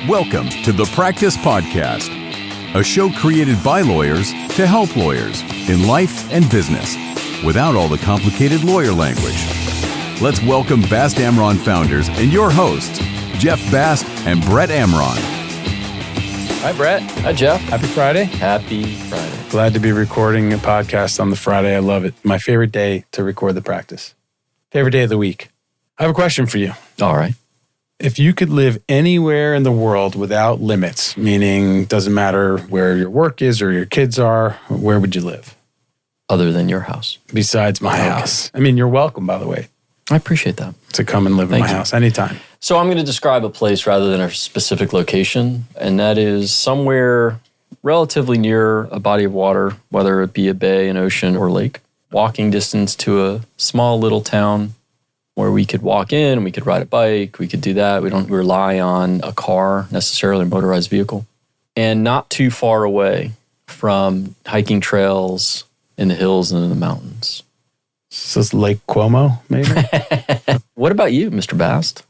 Welcome to the Practice Podcast, a show created by lawyers to help lawyers in life and business without all the complicated lawyer language. Let's welcome Bast Amron founders and your hosts, Jeff Bast and Brett Amron. Hi, Brett. Hi, Jeff. Happy Friday. Happy Friday. Glad to be recording a podcast on the Friday. I love it. My favorite day to record the practice. Favorite day of the week. I have a question for you. All right. If you could live anywhere in the world without limits, meaning doesn't matter where your work is or your kids are, where would you live? Other than your house. Besides my house. I mean, you're welcome, by the way, I appreciate that. to come and live in my house anytime. So I'm going to describe a place rather than a specific location, and that is somewhere relatively near a body of water, whether it be a bay, an ocean, or lake. Walking distance to a small little town where we could walk in, we could ride a bike, we could do that. We don't rely on a car necessarily, a motorized vehicle. And not too far away from hiking trails in the hills and in the mountains. So it's Lake Como, maybe? What about you, Mr. Bast?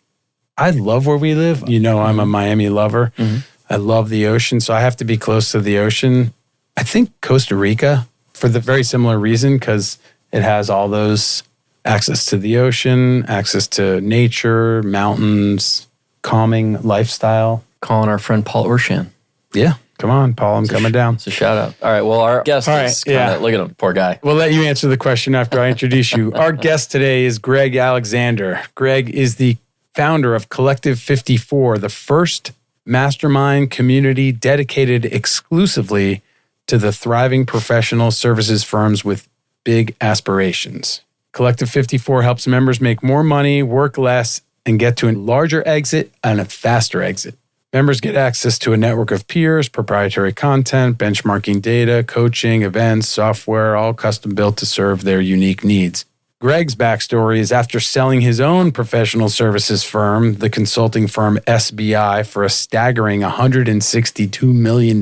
I love where we live. You know, I'm a Miami lover. Mm-hmm. I love the ocean, so I have to be close to the ocean. I think Costa Rica, for the very similar reason, because it has all those access to the ocean, access to nature, mountains, calming lifestyle. Calling our friend Paul Orshan. Yeah, come on, Paul, I'm coming down. It's a shout out. All right, well, our guest is kind of, look at him, poor guy. We'll let you answer the question after I introduce you. Our guest today is Greg Alexander. Greg is the founder of Collective 54, the first mastermind community dedicated exclusively to the thriving professional services firms with big aspirations. Collective 54 helps members make more money, work less, and get to a larger exit and a faster exit. Members get access to a network of peers, proprietary content, benchmarking data, coaching, events, software, all custom built to serve their unique needs. Greg's backstory is after selling his own professional services firm, the consulting firm SBI, for a staggering $162 million.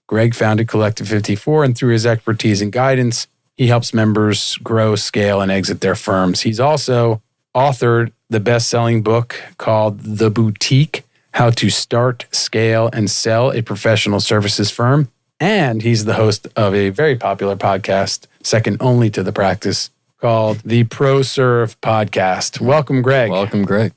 Greg founded Collective 54, and through his expertise and guidance, he helps members grow, scale, and exit their firms. He's also authored the best-selling book called The Boutique: How to Start, Scale, and Sell a Professional Services Firm. And he's the host of a very popular podcast, second only to The Practice, called the ProServe Podcast. Welcome, Greg. Welcome, Greg.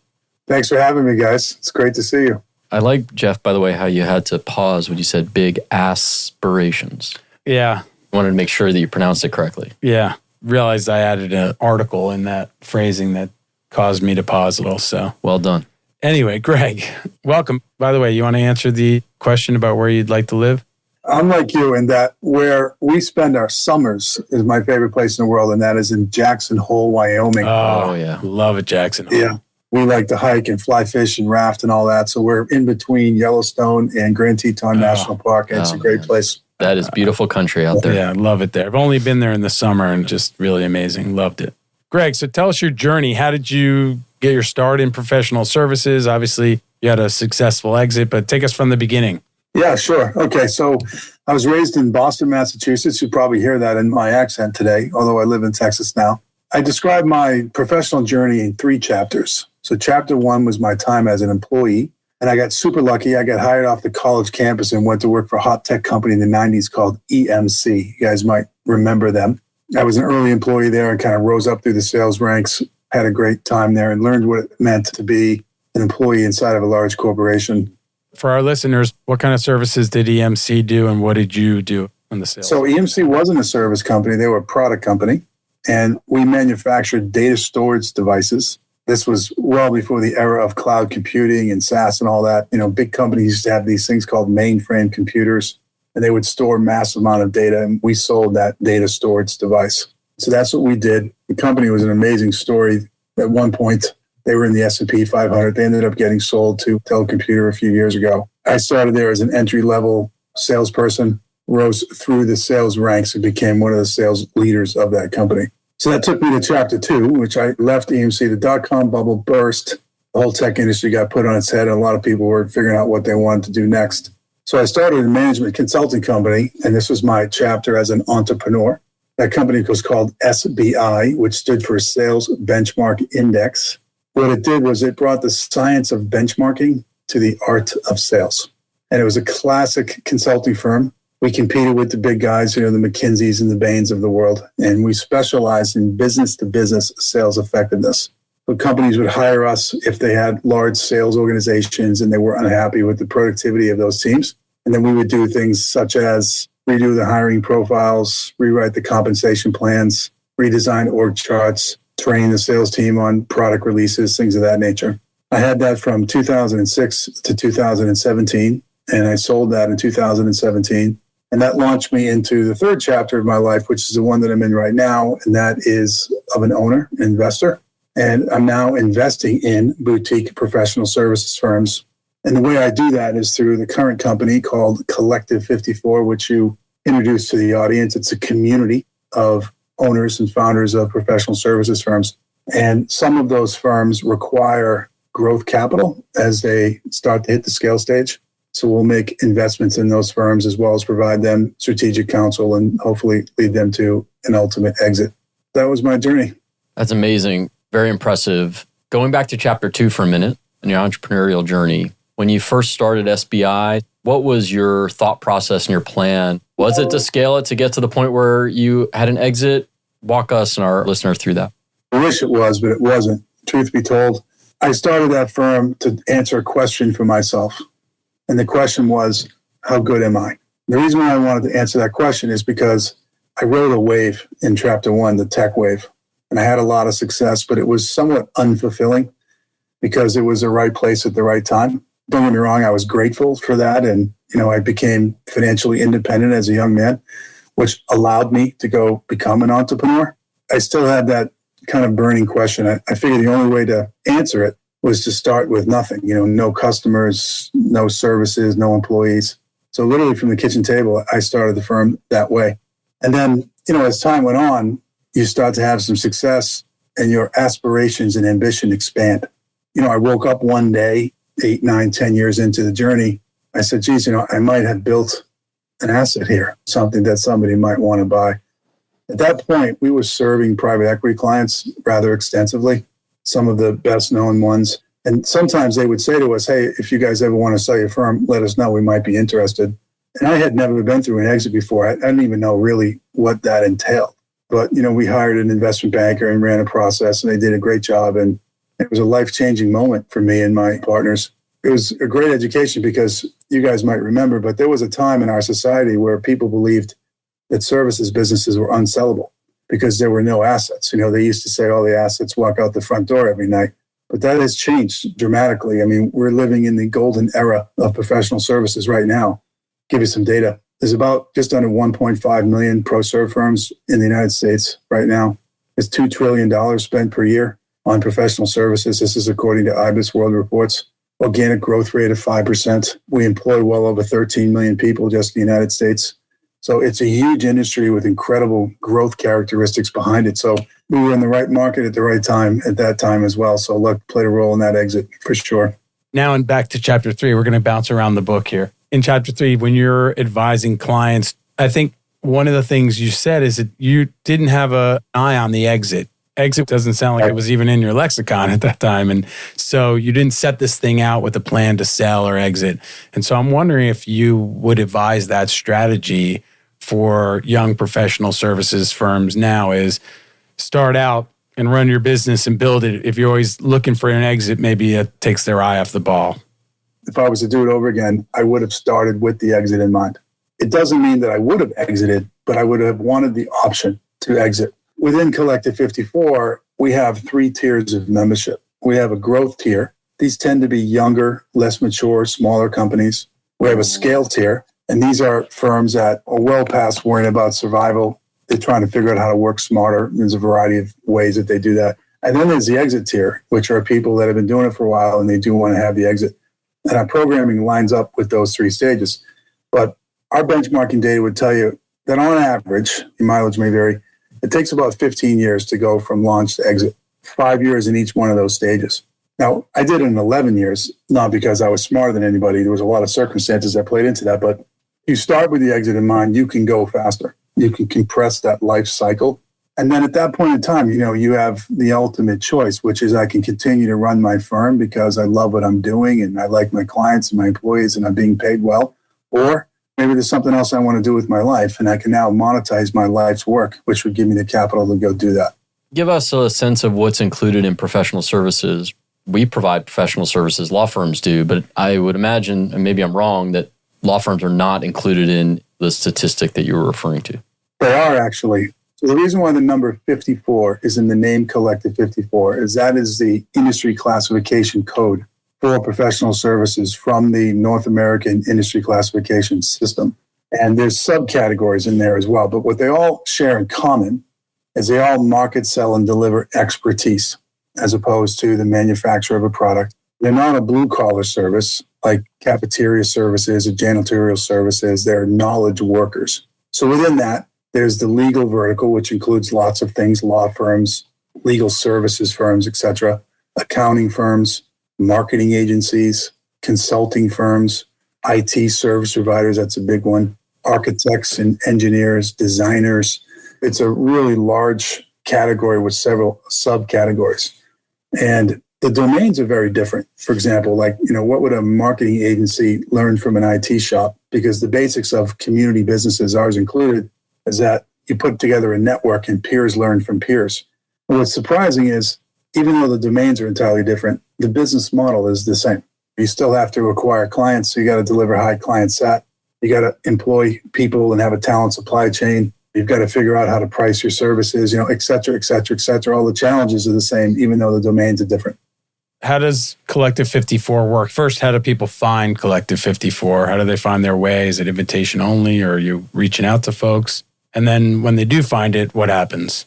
Thanks for having me, guys. It's great to see you. I like, Jeff, by the way, how you had to pause when you said big aspirations. Yeah. I wanted to make sure that you pronounced it correctly. Yeah. Realized I added an article in that phrasing that caused me to pause a little. So well done. Anyway, Greg, welcome. By the way, you want to answer the question about where you'd like to live? I'm like you in that where we spend our summers is my favorite place in the world, and that is in Jackson Hole, Wyoming. Oh yeah. Love it, Jackson Hole. Yeah. We like to hike and fly fish and raft and all that. So we're in between Yellowstone and Grand Teton National Park, and it's a great place. That is beautiful country out there. Yeah, love it there. I've only been there in the summer and just really amazing. Loved it. Greg, so tell us your journey. How did you get your start in professional services? Obviously, you had a successful exit, but take us from the beginning. Yeah, sure. Okay, so I was raised in Boston, Massachusetts. You probably hear that in my accent today, although I live in Texas now. I describe my professional journey in 3 chapters. So chapter 1 was my time as an employee, and I got super lucky. I got hired off the college campus and went to work for a hot tech company in the 90s called EMC. You guys might remember them. I was an early employee there and kind of rose up through the sales ranks, had a great time there, and learned what it meant to be an employee inside of a large corporation. For our listeners, what kind of services did EMC do, and what did you do on the sales? So EMC wasn't a service company. They were a product company, and we manufactured data storage devices. This was well before the era of cloud computing and SaaS and all that. You know, big companies used to have these things called mainframe computers, and they would store massive amount of data, and we sold that data storage device. So that's what we did. The company was an amazing story. At one point, they were in the S&P 500. They ended up getting sold to Telecomputer a few years ago. I started there as an entry-level salesperson, rose through the sales ranks, and became one of the sales leaders of that company. So that took me to chapter 2, which I left EMC. The dot-com bubble burst. The whole tech industry got put on its head, and a lot of people were figuring out what they wanted to do next. So I started a management consulting company, and this was my chapter as an entrepreneur. That company was called SBI, which stood for Sales Benchmark Index. What it did was it brought the science of benchmarking to the art of sales. And it was a classic consulting firm. We competed with the big guys, the McKinseys and the Bains of the world. And we specialized in business-to-business sales effectiveness. So companies would hire us if they had large sales organizations and they were unhappy with the productivity of those teams. And then we would do things such as redo the hiring profiles, rewrite the compensation plans, redesign org charts, train the sales team on product releases, things of that nature. I had that from 2006 to 2017, and I sold that in 2017. And that launched me into the third chapter of my life, which is the one that I'm in right now, and that is of an owner, an investor. And I'm now investing in boutique professional services firms. And the way I do that is through the current company called Collective 54, which you introduced to the audience. It's a community of owners and founders of professional services firms. And some of those firms require growth capital as they start to hit the scale stage. So we'll make investments in those firms as well as provide them strategic counsel and hopefully lead them to an ultimate exit. That was my journey. That's amazing. Very impressive. Going back to chapter 2 for a minute in your entrepreneurial journey, when you first started SBI, what was your thought process and your plan? Was it to scale it to get to the point where you had an exit? Walk us and our listener through that. I wish it was, but it wasn't. Truth be told, I started that firm to answer a question for myself. And the question was, how good am I? The reason why I wanted to answer that question is because I rode a wave in chapter 1, the tech wave. And I had a lot of success, but it was somewhat unfulfilling because it was the right place at the right time. Don't get me wrong, I was grateful for that. And, I became financially independent as a young man, which allowed me to go become an entrepreneur. I still had that kind of burning question. I figured the only way to answer it was to start with nothing, no customers, no services, no employees. So literally from the kitchen table, I started the firm that way. And then, as time went on, you start to have some success and your aspirations and ambition expand. I woke up one day, 8, 9, 10 years into the journey. I said, geez, I might have built an asset here, something that somebody might want to buy. At that point, we were serving private equity clients rather extensively, some of the best known ones. And sometimes they would say to us, hey, if you guys ever want to sell your firm, let us know, we might be interested. And I had never been through an exit before. I didn't even know really what that entailed. But, we hired an investment banker and ran a process, and they did a great job. And it was a life-changing moment for me and my partners. It was a great education because you guys might remember, but there was a time in our society where people believed that services businesses were unsellable because there were no assets. They used to say all the assets walk out the front door every night. But that has changed dramatically. We're living in the golden era of professional services right now. Give you some data. There's about just under 1.5 million pro-serve firms in the United States right now. There's $2 trillion spent per year on professional services. This is according to IBIS World Reports. Organic growth rate of 5%. We employ well over 13 million people just in the United States. So it's a huge industry with incredible growth characteristics behind it. So we were in the right market at the right time at that time as well. So luck played a role in that exit for sure. Now and back to chapter 3, we're going to bounce around the book here. In chapter 3, when you're advising clients, I think one of the things you said is that you didn't have an eye on the exit. Exit doesn't sound like it was even in your lexicon at that time. And so you didn't set this thing out with a plan to sell or exit. And so I'm wondering if you would advise that strategy for young professional services firms now is start out and run your business and build it. If you're always looking for an exit, maybe it takes their eye off the ball. If I was to do it over again, I would have started with the exit in mind. It doesn't mean that I would have exited, but I would have wanted the option to exit. Within Collective 54, we have 3 tiers of membership. We have a growth tier. These tend to be younger, less mature, smaller companies. We have a scale tier, and these are firms that are well past worrying about survival. They're trying to figure out how to work smarter. There's a variety of ways that they do that. And then there's the exit tier, which are people that have been doing it for a while and they do want to have the exit. And our programming lines up with those 3 stages. But our benchmarking data would tell you that on average, the mileage may vary, it takes about 15 years to go from launch to exit, 5 years in each one of those stages. Now, I did it in 11 years, not because I was smarter than anybody. There was a lot of circumstances that played into that. But you start with the exit in mind, you can go faster. You can compress that life cycle And then at that point in time, you have the ultimate choice, which is I can continue to run my firm because I love what I'm doing and I like my clients and my employees and I'm being paid well. Or maybe there's something else I want to do with my life and I can now monetize my life's work, which would give me the capital to go do that. Give us a sense of what's included in professional services. We provide professional services, law firms do, but I would imagine, and maybe I'm wrong, that law firms are not included in the statistic that you were referring to. They are actually. So the reason why the number 54 is in the name Collective 54 is that is the industry classification code for professional services from the North American industry classification system. And there's subcategories in there as well. But what they all share in common is they all market, sell, and deliver expertise as opposed to the manufacture of a product. They're not a blue-collar service like cafeteria services or janitorial services. They're knowledge workers. So within that, there's the legal vertical, which includes lots of things, law firms, legal services firms, etc., accounting firms, marketing agencies, consulting firms, IT service providers, that's a big one, architects and engineers, designers. It's a really large category with several subcategories. And the domains are very different. For example, what would a marketing agency learn from an IT shop? Because the basics of community businesses, ours included, is that you put together a network and peers learn from peers. And what's surprising is, even though the domains are entirely different, the business model is the same. You still have to acquire clients, so you got to deliver high client sat. You got to employ people and have a talent supply chain. You've got to figure out how to price your services, et cetera, et cetera, et cetera. All the challenges are the same, even though the domains are different. How does Collective 54 work? First, how do people find Collective 54? How do they find their way? Is it invitation only, or are you reaching out to folks? And then when they do find it, what happens?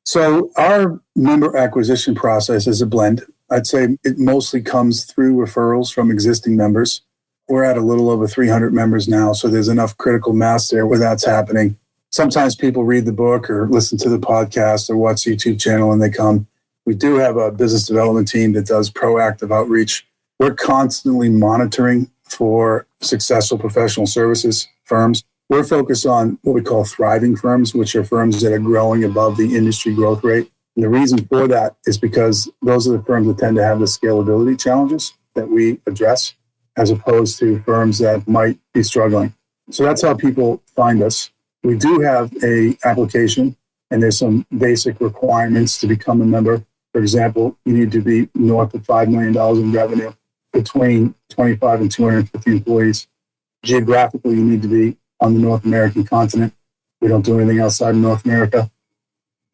So our member acquisition process is a blend. I'd say it mostly comes through referrals from existing members. We're at a little over 300 members now, so there's enough critical mass there where that's happening. Sometimes people read the book or listen to the podcast or watch the YouTube channel and they come. We do have a business development team that does proactive outreach. We're constantly monitoring for successful professional services firms. We're focused on what we call thriving firms, which are firms that are growing above the industry growth rate. And the reason for that is because those are the firms that tend to have the scalability challenges that we address, as opposed to firms that might be struggling. So that's how people find us. We do have an application, and there's some basic requirements to become a member. For example, you need to be north of $5 million in revenue, between 25 and 250 employees. Geographically, you need to be on the North American continent. We don't do anything outside of North America.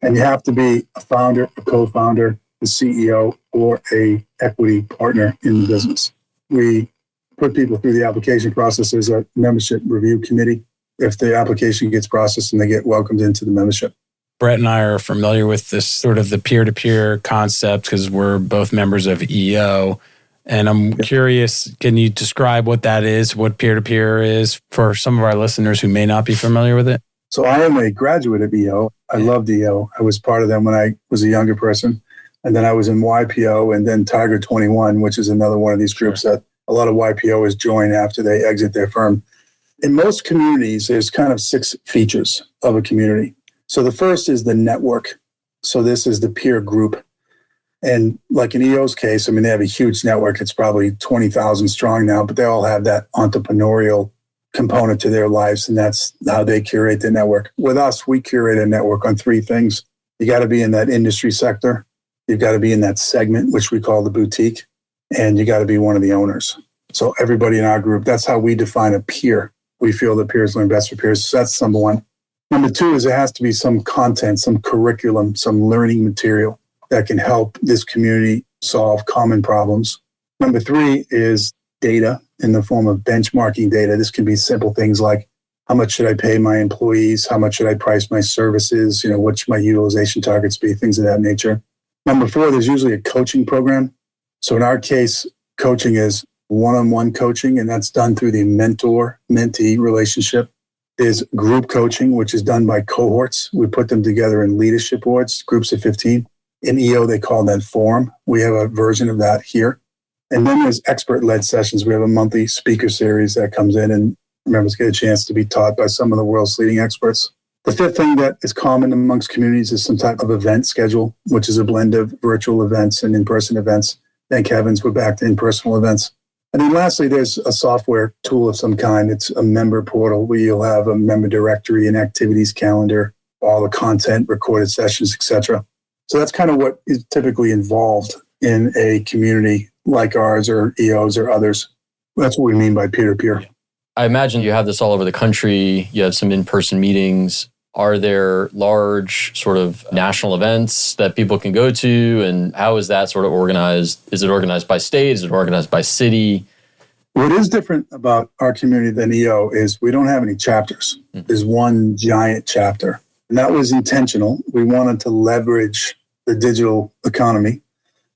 And you have to be a founder, a co-founder, the CEO, or a equity partner in the business. We put people through the application process. There's a membership review committee. If the application gets processed and they get welcomed into the membership. Brett and I are familiar with this sort of the peer-to-peer concept because we're both members of EO. And I'm curious, can you describe what that is, what peer-to-peer is for some of our listeners who may not be familiar with it? So I am a graduate of EO. I loved EO. I was part of them when I was a younger person. And then I was in YPO and then Tiger 21, which is another one of these groups that a lot of YPOs join after they exit their firm. In most communities, there's kind of 6 features of a community. So the first is the network. So this is the peer group. And like in EO's case, they have a huge network. It's probably 20,000 strong now, but they all have that entrepreneurial component to their lives. And that's how they curate their network. With us, we curate a network on 3 things. You got to be in that industry sector. You've got to be in that segment, which we call the boutique. And you got to be one of the owners. So everybody in our group, that's how we define a peer. We feel that peers learn best from peers. So that's number 1. Number 2 is there has to be some content, some curriculum, some learning material that can help this community solve common problems. Number 3 is data in the form of benchmarking data. This can be simple things like how much should I pay my employees? How much should I price my services? What should my utilization targets be? Things of that nature. Number 4, there's usually a coaching program. So in our case, coaching is one-on-one coaching, and that's done through the mentor-mentee relationship. There's group coaching, which is done by cohorts. We put them together in leadership boards, groups of 15. In EO, they call that forum. We have a version of that here. And then there's expert-led sessions. We have a monthly speaker series that comes in, and members get a chance to be taught by some of the world's leading experts. The fifth thing that is common amongst communities is some type of event schedule, which is a blend of virtual events and in-person events. Thank heavens we're back to in-person events. And then lastly, there's a software tool of some kind. It's a member portal where you'll have a member directory and activities calendar, all the content, recorded sessions, etc. So that's kind of what is typically involved in a community like ours or EOs or others. That's what we mean by peer-to-peer. I imagine you have this all over the country. You have some in-person meetings. Are there large sort of national events that people can go to? And how is that sort of organized? Is it organized by state? Is it organized by city? What is different about our community than EO is we don't have any chapters. There's one giant chapter. And that was intentional. We wanted to leverage the digital economy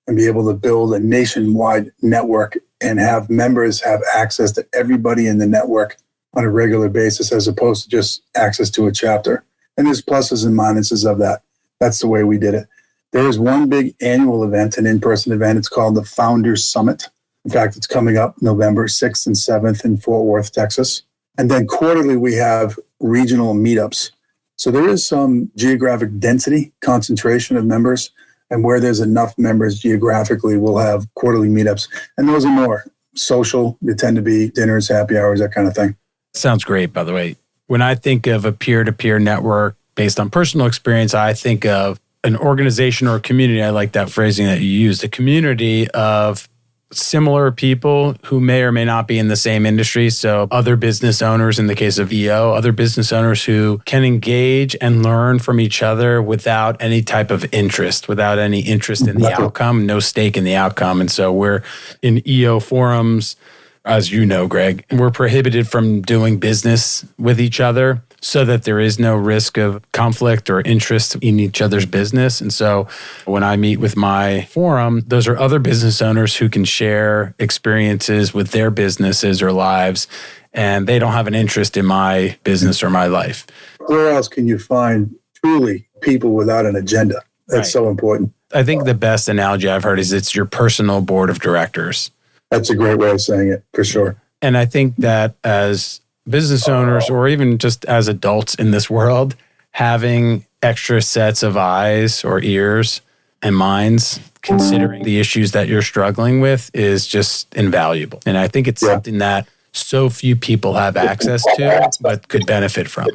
and be able to build a nationwide network and have members have access to everybody in the network on a regular basis, as opposed to just access to a chapter. And there's pluses and minuses of that. That's the way we did it. There is one big annual event, an in-person event. It's called the Founders Summit. In fact, it's coming up November 6th and 7th in Fort Worth, Texas. And then quarterly, we have regional meetups. So there is some geographic density, concentration of members. And where there's enough members geographically, we'll have quarterly meetups. And those are more social. They tend to be dinners, happy hours, that kind of thing. Sounds great, by the way. When I think of a peer-to-peer network based on personal experience, I think of an organization or a community. I like that phrasing that you used, a community of similar people who may or may not be in the same industry. So other business owners, in the case of EO, other business owners who can engage and learn from each other without any type of interest, without any interest in the outcome, no stake in the outcome. And so we're in EO forums, as you know, Greg, we're prohibited from doing business with each other so that there is no risk of conflict or interest in each other's business. And so when I meet with my forum, those are other business owners who can share experiences with their businesses or lives, and they don't have an interest in my business or my life. Where else can you find truly people without an agenda? That's so important. I think the best analogy I've heard is it's your personal board of directors. That's a great way of saying it, for sure. And I think that as business owners or even just as adults in this world, having extra sets of eyes or ears and minds considering the issues that you're struggling with is just invaluable. And I think it's something that so few people have access to, but could benefit from.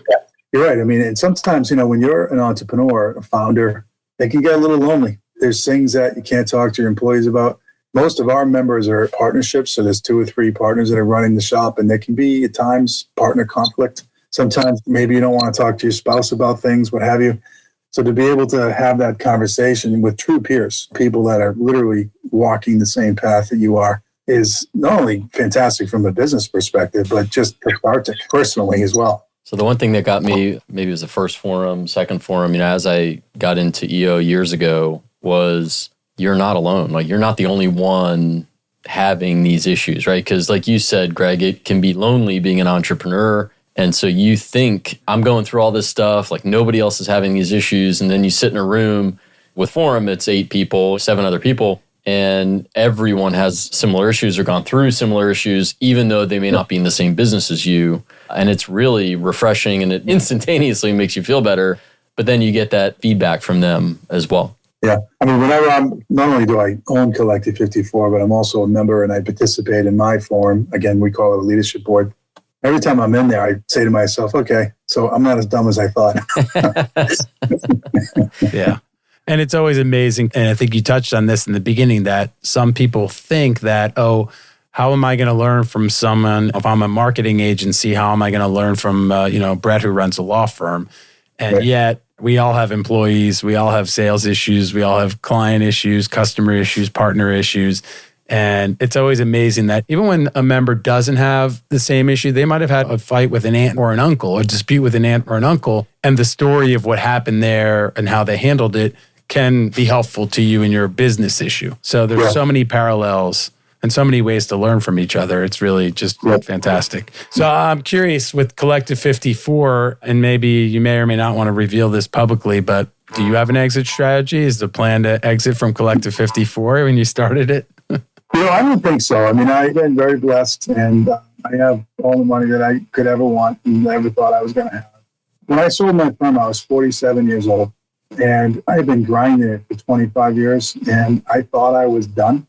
You're right. I mean, and sometimes, when you're an entrepreneur, a founder, it can get a little lonely. There's things that you can't talk to your employees about. Most of our members are partnerships, so there's 2 or 3 partners that are running the shop, and there can be at times partner conflict. Sometimes maybe you don't want to talk to your spouse about things, what have you. So to be able to have that conversation with true peers, people that are literally walking the same path that you are, is not only fantastic from a business perspective, but just cathartic personally as well. So the one thing that got me, maybe it was the first forum, second forum, as I got into EO years ago, was you're not alone. Like, you're not the only one having these issues, right? Because like you said, Greg, it can be lonely being an entrepreneur. And so you think, I'm going through all this stuff, like nobody else is having these issues. And then you sit in a room with forum, it's 8 people, 7 other people, and everyone has similar issues or gone through similar issues, even though they may not be in the same business as you. And it's really refreshing, and it instantaneously makes you feel better. But then you get that feedback from them as well. Yeah. I mean, whenever not only do I own Collective 54, but I'm also a member and I participate in my forum. Again, we call it a leadership board. Every time I'm in there, I say to myself, okay, so I'm not as dumb as I thought. Yeah. And it's always amazing. And I think you touched on this in the beginning, that some people think that, how am I going to learn from someone? If I'm a marketing agency, how am I going to learn from, Brett, who runs a law firm? And yet we all have employees, we all have sales issues, we all have client issues, customer issues, partner issues. And it's always amazing that even when a member doesn't have the same issue, they might have had a fight with an aunt or an uncle, a dispute with an aunt or an uncle. And the story of what happened there and how they handled it can be helpful to you in your business issue. So there's so many parallels and so many ways to learn from each other. It's really just fantastic. So I'm curious with Collective 54, and maybe you may or may not want to reveal this publicly, but do you have an exit strategy? Is the plan to exit from Collective 54 when you started it? I don't think so. I mean, I've been very blessed, and I have all the money that I could ever want and ever thought I was going to have. when I sold my firm, I was 47 years old, and I had been grinding it for 25 years, and I thought I was done.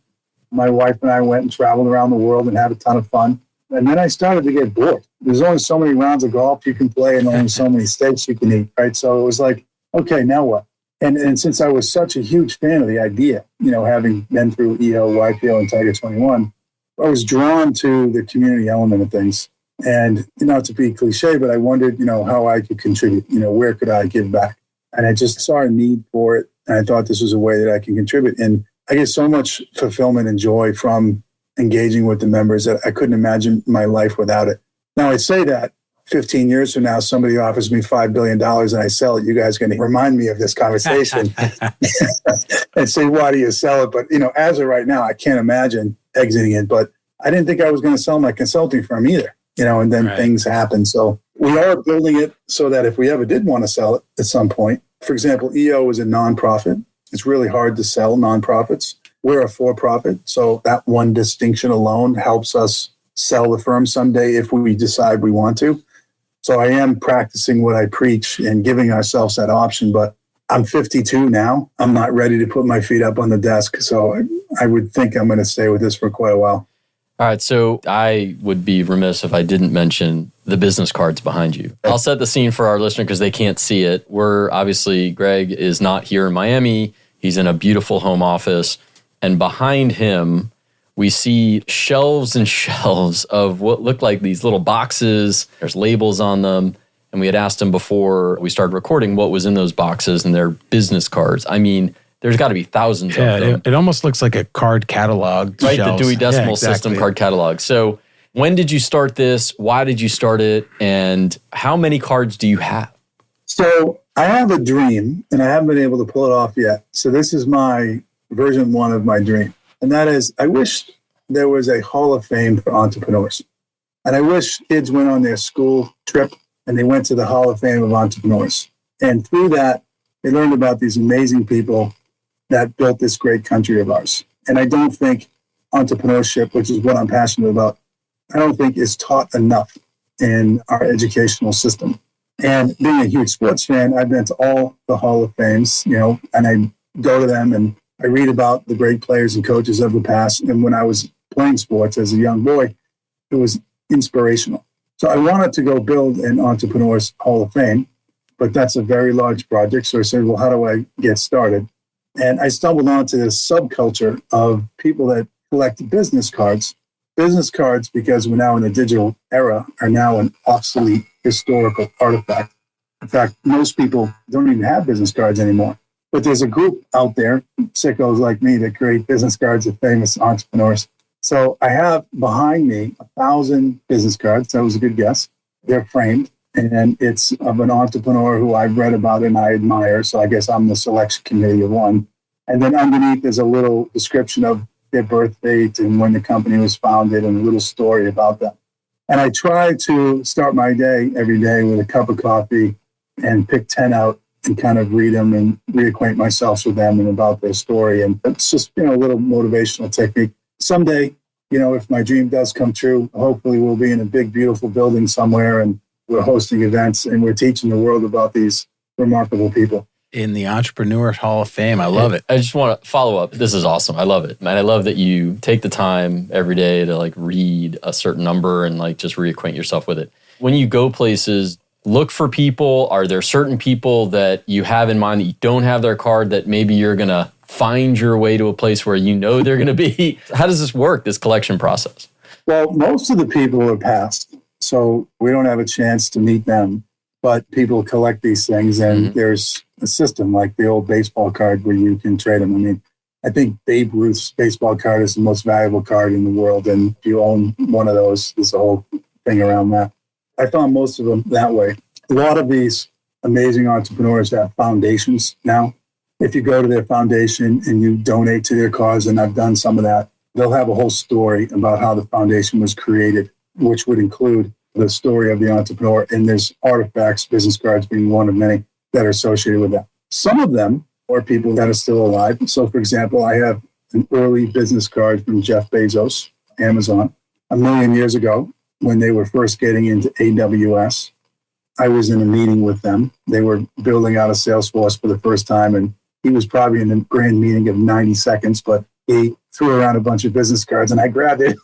My wife and I went and traveled around the world and had a ton of fun. And then I started to get bored. There's only so many rounds of golf you can play and only so many steaks you can eat, right? So it was like, okay, now what? And since I was such a huge fan of the idea, having been through EO, YPO, and Tiger 21, I was drawn to the community element of things. And not to be cliche, but I wondered, how I could contribute, where could I give back? And I just saw a need for it. And I thought this was a way that I can contribute. And I get so much fulfillment and joy from engaging with the members that I couldn't imagine my life without it. Now, I say that 15 years from now, somebody offers me $5 billion and I sell it. You guys are going to remind me of this conversation and say, why do you sell it? But, as of right now, I can't imagine exiting it. But I didn't think I was going to sell my consulting firm either, and then things happen. So we are building it so that if we ever did want to sell it at some point, for example, EO is a nonprofit. It's really hard to sell nonprofits. We're a for-profit, so that one distinction alone helps us sell the firm someday if we decide we want to. So I am practicing what I preach and giving ourselves that option, but I'm 52 now. I'm not ready to put my feet up on the desk, so I would think I'm going to stay with this for quite a while. All right, so I would be remiss if I didn't mention the business cards behind you. I'll set the scene for our listener because they can't see it. Greg is not here in Miami. He's in a beautiful home office. And behind him, we see shelves and shelves of what look like these little boxes. There's labels on them. And we had asked him before we started recording what was in those boxes, and they're business cards. I mean, there's got to be thousands of them. It almost looks like a card catalog. Right, shelves. The Dewey Decimal System card catalog. So when did you start this? Why did you start it? And how many cards do you have? So I have a dream, and I haven't been able to pull it off yet. So this is my version 1 of my dream. And that is, I wish there was a Hall of Fame for entrepreneurs. And I wish kids went on their school trip and they went to the Hall of Fame of entrepreneurs. And through that, they learned about these amazing people that built this great country of ours. And I don't think entrepreneurship, which is what I'm passionate about, I don't think is taught enough in our educational system. And being a huge sports fan, I've been to all the Hall of Fames, and I go to them and I read about the great players and coaches of the past. And when I was playing sports as a young boy, it was inspirational. So I wanted to go build an Entrepreneurs Hall of Fame, but that's a very large project. So I said, well, how do I get started? And I stumbled onto this subculture of people that collect business cards. Business cards, because we're now in the digital era, are now an obsolete historical artifact. In fact, most people don't even have business cards anymore. But there's a group out there, sickos like me, that create business cards of famous entrepreneurs. So I have behind me 1,000 business cards. That was a good guess. They're framed, and it's of an entrepreneur who I've read about and I admire. So I guess I'm the selection committee of one. And then underneath there's a little description of their birth date and when the company was founded and a little story about them. And I try to start my day every day with a cup of coffee and pick 10 out and kind of read them and reacquaint myself with them and about their story. And it's just, a little motivational technique. Someday, if my dream does come true, hopefully we'll be in a big, beautiful building somewhere and we're hosting events and we're teaching the world about these remarkable people. In the Entrepreneur Hall of Fame. I love it. I just want to follow up. This is awesome. I love it. And I love that you take the time every day to read a certain number and just reacquaint yourself with it. When you go places, look for people. Are there certain people that you have in mind that you don't have their card that maybe you're going to find your way to a place where they're going to be? How does this work, this collection process? Well, most of the people are passed, so we don't have a chance to meet them. But people collect these things, and there's a system like the old baseball card where you can trade them. I think Babe Ruth's baseball card is the most valuable card in the world, and if you own one of those, there's a whole thing around that. I found most of them that way. A lot of these amazing entrepreneurs have foundations now. If you go to their foundation and you donate to their cause, and I've done some of that, they'll have a whole story about how the foundation was created, which would include the story of the entrepreneur. And there's artifacts, business cards being one of many, that are associated with that. Some of them are people that are still alive. So, for example, I have an early business card from Jeff Bezos, Amazon, 1 million years ago when they were first getting into AWS. I was in a meeting with them. They were building out a sales force for the first time, and he was probably in a grand meeting of 90 seconds, but he threw around a bunch of business cards, and I grabbed it,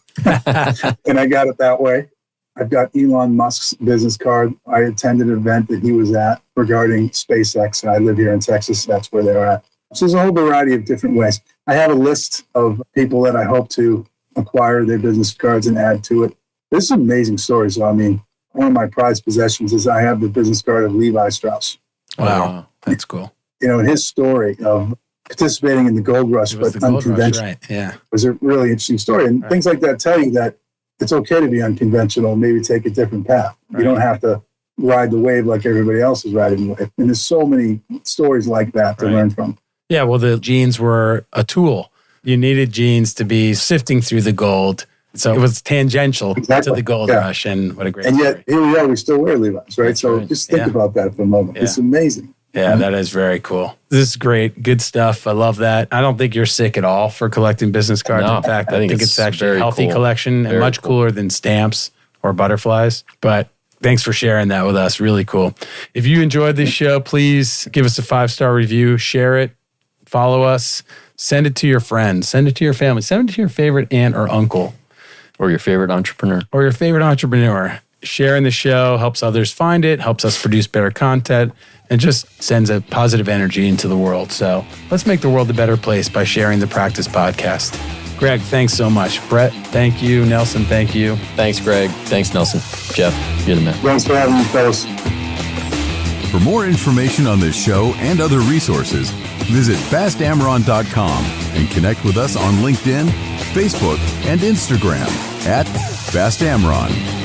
and I got it that way. I've got Elon Musk's business card. I attended an event that he was at regarding SpaceX, and I live here in Texas. That's where they're at. So there's a whole variety of different ways. I have a list of people that I hope to acquire their business cards and add to it. This is an amazing story. So, I mean, one of my prized possessions is I have the business card of Levi Strauss. Wow. That's cool. And his story of participating in the gold rush, but unconventional, right? Yeah, was a really interesting story. And things like that tell you that it's okay to be unconventional, maybe take a different path. You don't have to ride the wave like everybody else is riding the wave. And there's so many stories like that to learn from. Yeah, well, the genes were a tool. You needed genes to be sifting through the gold. So it was tangential to the gold rush. And what a great story. Yet, here we are, we still wear Levi's, right? So just think about that for a moment. Yeah. It's amazing. Yeah, that is very cool. This is great. Good stuff. I love that. I don't think you're sick at all for collecting business cards. No, in fact, I think it's actually a healthy collection and much cooler than stamps or butterflies. But thanks for sharing that with us. Really cool. If you enjoyed this show, please give us a 5-star review, share it, follow us, send it to your friends, send it to your family, send it to your favorite aunt or uncle. Or your favorite entrepreneur. Sharing the show helps others find it, helps us produce better content, and just sends a positive energy into the world. So let's make the world a better place by sharing the Practice Podcast. Greg, thanks so much. Brett, thank you. Nelson, thank you. Thanks, Greg. Thanks, Nelson. Jeff, you're the man. Thanks for having me, fellas. For more information on this show and other resources, visit fastamron.com and connect with us on LinkedIn, Facebook, and Instagram @FastAmron.